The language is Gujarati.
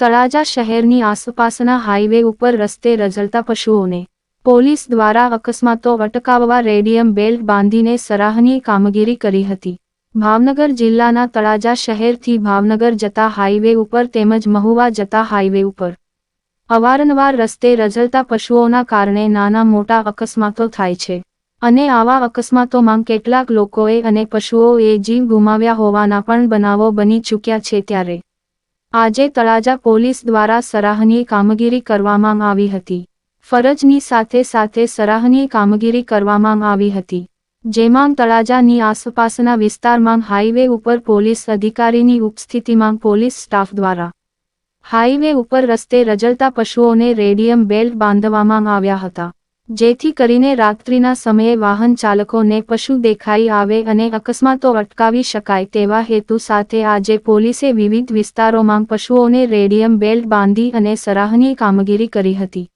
તળાજા શહેરની આસપાસના હાઈવે ઉપર રસ્તે રઝળતા પશુઓને પોલીસ દ્વારા અકસ્માતો અટકાવવા રેડિયમ બેલ્ટ બાંધીને સરાહનીય કામગીરી કરી હતી। ભાવનગર જિલ્લાના તળાજા શહેરથી ભાવનગર જતા હાઈવે ઉપર તેમજ મહુવા જતા હાઈવે ઉપર અવારનવાર રસ્તે રઝળતા પશુઓના કારણે નાના મોટા અકસ્માતો થાય છે અને આવા અકસ્માતોમાં કેટલાક લોકોએ અને પશુઓએ જીવ ગુમાવ્યા હોવાના પણ બનાવો બની ચૂક્યા છે। ત્યારે આજે તળાજા પોલીસ દ્વારા સરાહનીય કામગીરી કરવામાં આવી હતી। ફરજની સાથે સાથે સરાહનીય કામગીરી કરવામાં આવી હતી, જેમાં તળાજાની આસપાસના વિસ્તારમાં હાઈવે ઉપર પોલીસ અધિકારીની ઉપસ્થિતિમાં પોલીસ સ્ટાફ દ્વારા હાઈવે ઉપર રસ્તે રઝળતા પશુઓને રેડિયમ બેલ્ટ બાંધવામાં આવ્યા હતા, જેથી કરીને રાત્રિના સમયે વાહન ચાલકોને પશુ દેખાઈ આવે અને અકસ્માતો અટકાવી શકાય તેવા હેતુ સાથે આજે પોલીસે વિવિધ વિસ્તારોમાં પશુઓને રેડિયમ બેલ્ટ બાંધી અને સરાહનીય કામગીરી કરી હતી।